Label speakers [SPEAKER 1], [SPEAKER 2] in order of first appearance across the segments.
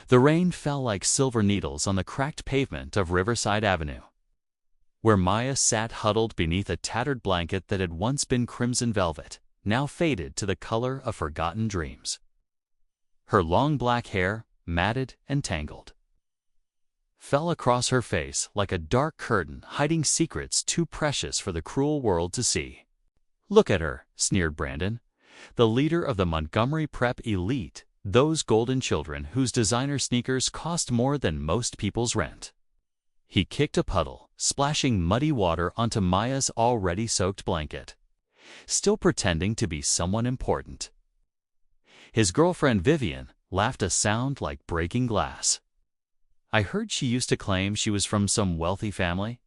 [SPEAKER 1] The rain fell like silver needles on the cracked pavement of Riverside Avenue, where Maya sat huddled beneath a tattered blanket that had once been crimson velvet, now faded to the color of forgotten dreams. Her long black hair, matted and tangled, fell across her face like a dark curtain hiding secrets too precious for the cruel world to see. "Look at her," sneered Brandon, the leader of the Montgomery Prep elite, those golden children whose designer sneakers cost more than most people's rent. He kicked a puddle, splashing muddy water onto Maya's already soaked blanket, still pretending to be someone important. His girlfriend Vivian laughed a sound like breaking glass. "I heard she used to claim she was from some wealthy family.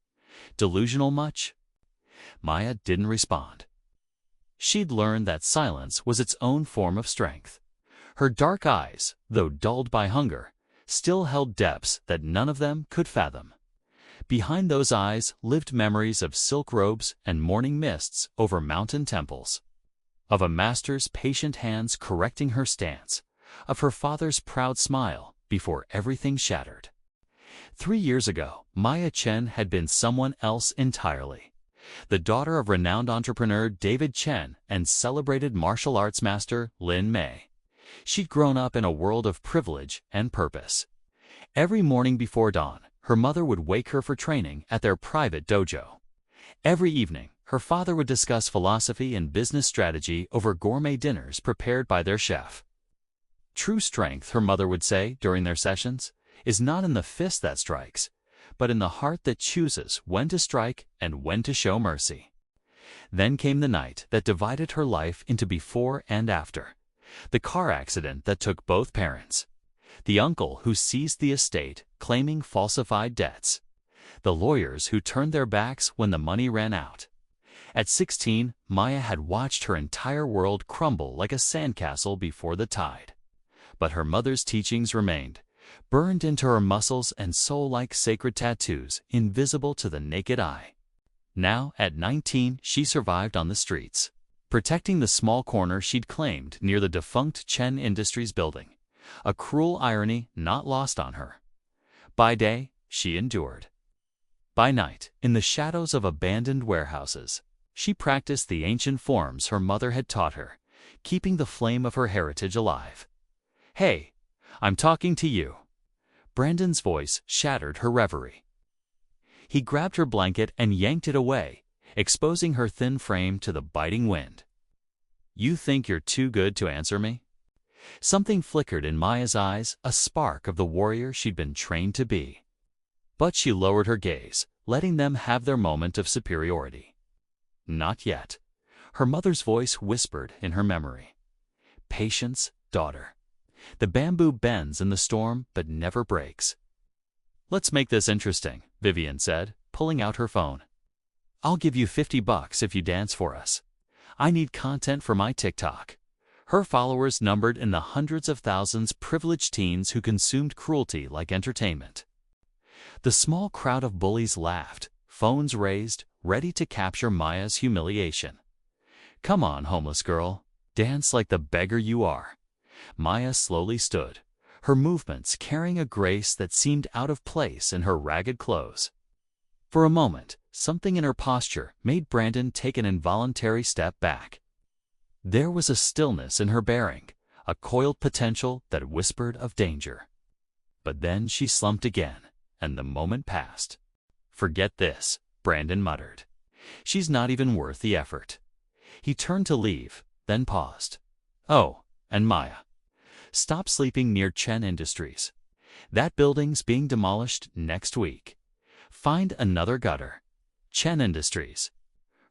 [SPEAKER 1] Delusional much?" Maya didn't respond. She'd learned that silence was its own form of strength. Her dark eyes, though dulled by hunger, still held depths that none of them could fathom. Behind those eyes lived memories of silk robes and morning mists over mountain temples, of a master's patient hands correcting her stance, of her father's proud smile before everything shattered. 3 years ago, Maya Chen had been someone else entirely. The daughter of renowned entrepreneur David Chen and celebrated martial arts master Lin Mei. She'd grown up in a world of privilege and purpose. Every morning before dawn, her mother would wake her for training at their private dojo. Every evening, her father would discuss philosophy and business strategy over gourmet dinners prepared by their chef. True strength, her mother would say during their sessions, is not in the fist that strikes, but in the heart that chooses when to strike and when to show mercy. Then came the night that divided her life into before and after. The car accident that took both parents. The uncle who seized the estate, claiming falsified debts. The lawyers who turned their backs when the money ran out. At 16, Maya had watched her entire world crumble like a sandcastle before the tide. But her mother's teachings remained, burned into her muscles and soul like sacred tattoos, invisible to the naked eye. Now, at 19, she survived on the streets, protecting the small corner she'd claimed near the defunct Chen Industries building, a cruel irony not lost on her. By day, she endured. By night, in the shadows of abandoned warehouses, she practiced the ancient forms her mother had taught her, keeping the flame of her heritage alive. "Hey, I'm talking to you." Brandon's voice shattered her reverie. He grabbed her blanket and yanked it away, exposing her thin frame to the biting wind. "You think you're too good to answer me?" Something flickered in Maya's eyes, a spark of the warrior she'd been trained to be. But she lowered her gaze, letting them have their moment of superiority. "Not yet," her mother's voice whispered in her memory. "Patience, daughter. The bamboo bends in the storm but never breaks." "Let's make this interesting," Vivian said, pulling out her phone. "I'll give you $50 if you dance for us. I need content for my TikTok." Her followers numbered in the hundreds of thousands, privileged teens who consumed cruelty like entertainment. The small crowd of bullies laughed, phones raised, ready to capture Maya's humiliation. "Come on, homeless girl, dance like the beggar you are." Maya slowly stood, her movements carrying a grace that seemed out of place in her ragged clothes. For a moment, something in her posture made Brandon take an involuntary step back. There was a stillness in her bearing, a coiled potential that whispered of danger. But then she slumped again, and the moment passed. "Forget this," Brandon muttered. "She's not even worth the effort." He turned to leave, then paused. "Oh, and Maya, stop sleeping near Chen Industries. That building's being demolished next week. Find another gutter. Chen Industries.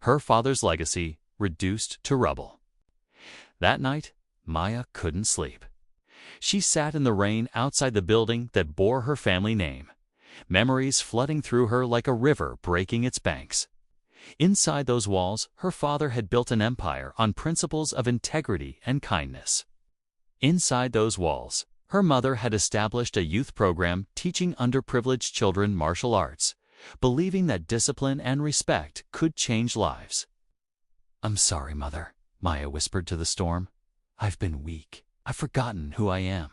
[SPEAKER 1] Her father's legacy reduced to rubble." That night, Maya couldn't sleep. She sat in the rain outside the building that bore her family name, memories flooding through her like a river breaking its banks. Inside those walls, her father had built an empire on principles of integrity and kindness. Inside those walls, her mother had established a youth program teaching underprivileged children martial arts, believing that discipline and respect could change lives. "I'm sorry, Mother," Maya whispered to the storm. "I've been weak. I've forgotten who I am."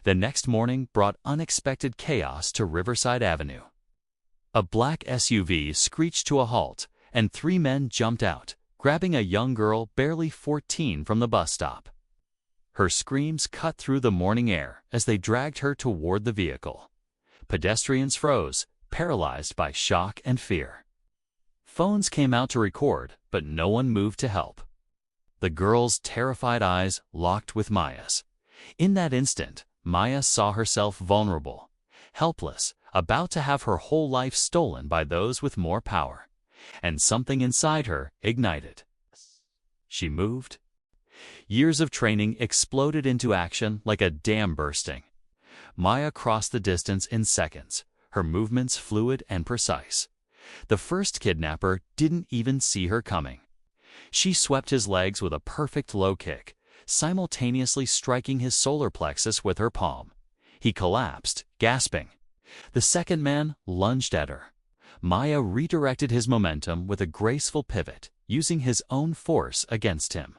[SPEAKER 1] The next morning brought unexpected chaos to Riverside Avenue. A black SUV screeched to a halt, and 3 men jumped out, grabbing a young girl barely 14 from the bus stop. Her screams cut through the morning air as they dragged her toward the vehicle. Pedestrians froze, paralyzed by shock and fear. Phones came out to record, but no one moved to help. The girl's terrified eyes locked with Maya's. In that instant, Maya saw herself vulnerable, helpless, about to have her whole life stolen by those with more power. And something inside her ignited. She moved. Years of training exploded into action like a dam bursting. Maya crossed the distance in seconds, her movements fluid and precise. The first kidnapper didn't even see her coming. She swept his legs with a perfect low kick, simultaneously striking his solar plexus with her palm. He collapsed, gasping. The second man lunged at her. Maya redirected his momentum with a graceful pivot, using his own force against him.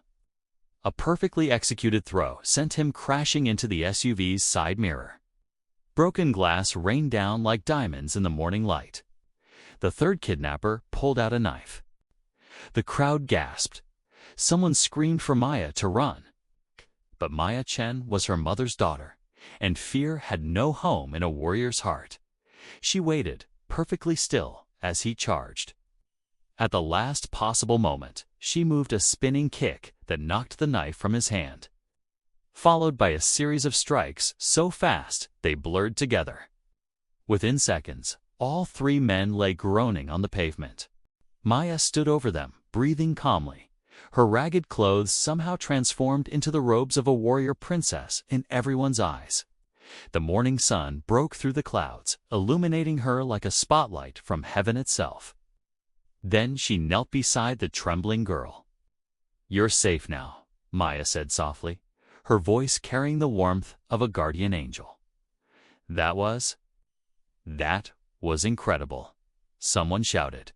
[SPEAKER 1] A perfectly executed throw sent him crashing into the SUV's side mirror. Broken glass rained down like diamonds in the morning light. The third kidnapper pulled out a knife. The crowd gasped. Someone screamed for Maya to run. But Maya Chen was her mother's daughter, and fear had no home in a warrior's heart. She waited, perfectly still, as he charged. At the last possible moment, she moved a spinning kick that knocked the knife from his hand, followed by a series of strikes so fast they blurred together. Within seconds, all 3 men lay groaning on the pavement. Maya stood over them, breathing calmly, her ragged clothes somehow transformed into the robes of a warrior princess in everyone's eyes. The morning sun broke through the clouds, illuminating her like a spotlight from heaven itself. Then she knelt beside the trembling girl. "You're safe now," Maya said softly, her voice carrying the warmth of a guardian angel. That was incredible," someone shouted.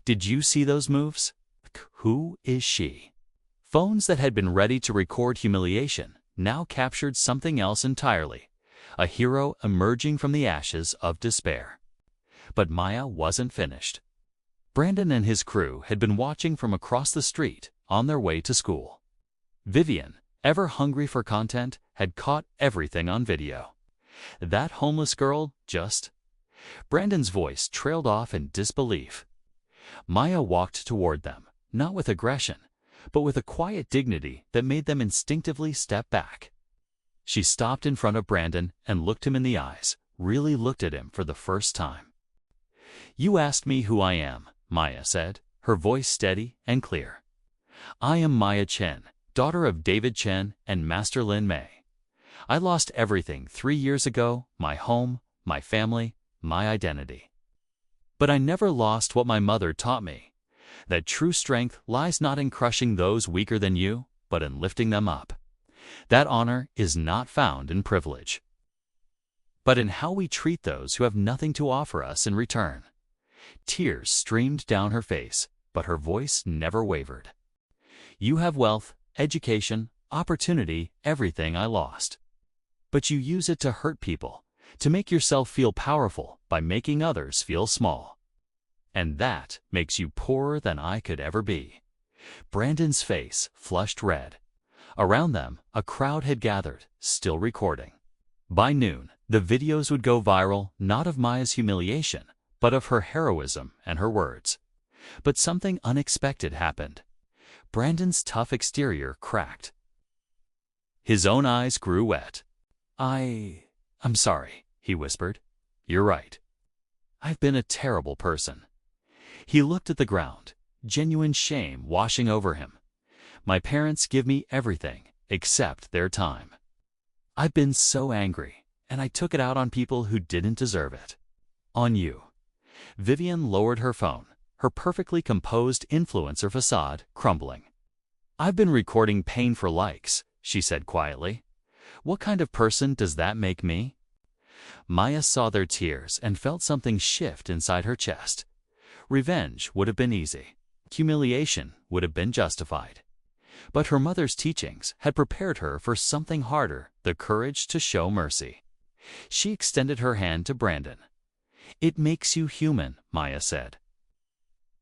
[SPEAKER 1] "Did you see those moves? Who is she?" Phones that had been ready to record humiliation now captured something else entirely, a hero emerging from the ashes of despair. But Maya wasn't finished. Brandon and his crew had been watching from across the street on their way to school. Vivian, ever hungry for content, had caught everything on video. That homeless girl just... Brandon's voice trailed off in disbelief. Maya walked toward them, not with aggression, but with a quiet dignity that made them instinctively step back. She stopped in front of Brandon and looked him in the eyes, really looked at him for the first time. "You asked me who I am," Maya said, her voice steady and clear. "I am Maya Chen, daughter of David Chen and Master Lin Mei. I lost everything 3 years ago, my home, my family, my identity. But I never lost what my mother taught me, that true strength lies not in crushing those weaker than you, but in lifting them up. That honor is not found in privilege, but in how we treat those who have nothing to offer us in return." Tears streamed down her face, but her voice never wavered. "You have wealth, education, opportunity, everything I lost. But you use it to hurt people, to make yourself feel powerful by making others feel small. And that makes you poorer than I could ever be." Brandon's face flushed red. Around them, a crowd had gathered, still recording. By noon, the videos would go viral, not of Maya's humiliation, but of her heroism and her words. But something unexpected happened. Brandon's tough exterior cracked. His own eyes grew wet. I'm sorry," he whispered. "You're right. I've been a terrible person." He looked at the ground, genuine shame washing over him. "My parents give me everything except their time. I've been so angry, and I took it out on people who didn't deserve it. On you." Vivian lowered her phone, her perfectly composed influencer facade crumbling. "I've been recording pain for likes," she said quietly. "What kind of person does that make me?" Maya saw their tears and felt something shift inside her chest. Revenge would have been easy. Humiliation would have been justified. But her mother's teachings had prepared her for something harder the courage to show mercy. She extended her hand to Brandon. "It makes you human," Maya said.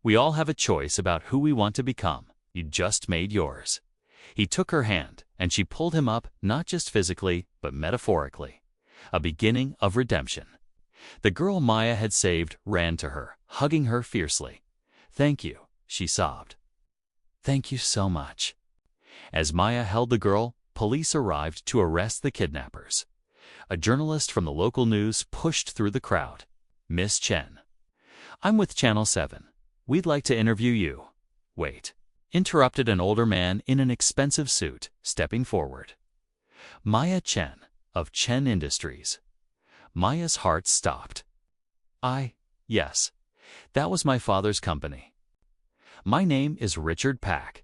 [SPEAKER 1] "We all have a choice about who we want to become. You just made yours." He took her hand, and she pulled him up, not just physically, but metaphorically. A beginning of redemption. The girl Maya had saved ran to her, hugging her fiercely. "Thank you," she sobbed. "Thank you so much." As Maya held the girl, police arrived to arrest the kidnappers. A journalist from the local news pushed through the crowd. "Miss Chen." "I'm with Channel 7. We'd like to interview you." "Wait," interrupted an older man in an expensive suit, stepping forward. "Maya Chen, of Chen Industries." Maya's heart stopped. Yes, that was my father's company. My name is Richard Pack.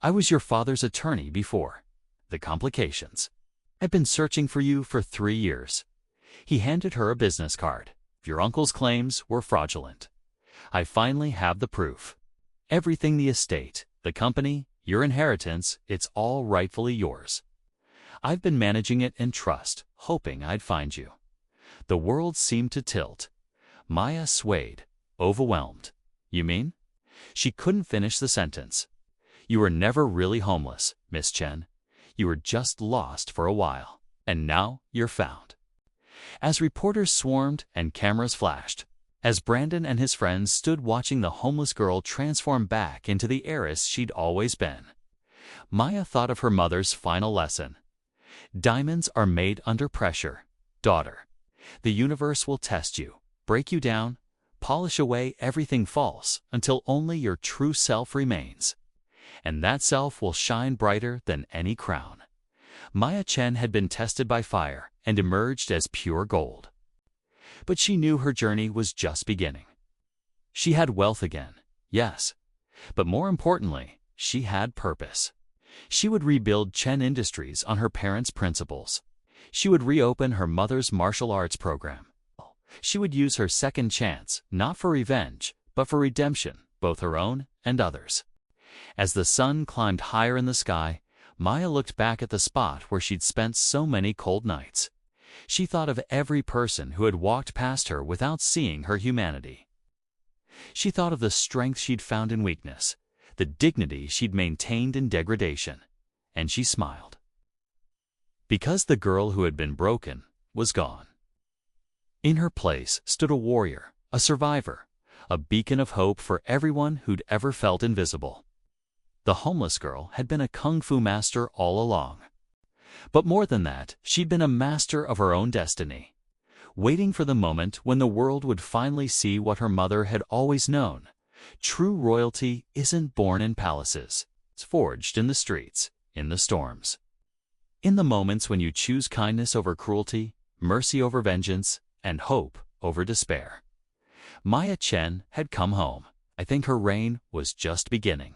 [SPEAKER 1] I was your father's attorney before. The complications. I've been searching for you for 3 years. He handed her a business card. Your uncle's claims were fraudulent. I finally have the proof. Everything, the estate, the company, your inheritance, it's all rightfully yours. I've been managing it in trust, hoping I'd find you. The world seemed to tilt. Maya swayed, overwhelmed. "You mean?" She couldn't finish the sentence. "You were never really homeless, Miss Chen. You were just lost for a while. And now you're found." As reporters swarmed and cameras flashed, as Brandon and his friends stood watching the homeless girl transform back into the heiress she'd always been, Maya thought of her mother's final lesson. "Diamonds are made under pressure, daughter. The universe will test you, break you down, polish away everything false until only your true self remains. And that self will shine brighter than any crown." Maya Chen had been tested by fire and emerged as pure gold. But she knew her journey was just beginning. She had wealth again, yes, but more importantly, she had purpose. She would rebuild Chen Industries on her parents' principles. She would reopen her mother's martial arts program. She would use her second chance, not for revenge, but for redemption, both her own and others. As the sun climbed higher in the sky, Maya looked back at the spot where she'd spent so many cold nights. She thought of every person who had walked past her without seeing her humanity. She thought of the strength she'd found in weakness, the dignity she'd maintained in degradation, and she smiled. Because the girl who had been broken was gone. In her place stood a warrior, a survivor, a beacon of hope for everyone who'd ever felt invisible. The homeless girl had been a kung fu master all along. But more than that, she'd been a master of her own destiny, waiting for the moment when the world would finally see what her mother had always known. True royalty isn't born in palaces. It's forged in the streets, in the storms. In the moments when you choose kindness over cruelty, mercy over vengeance, and hope over despair. Maya Chen had come home. I think her reign was just beginning.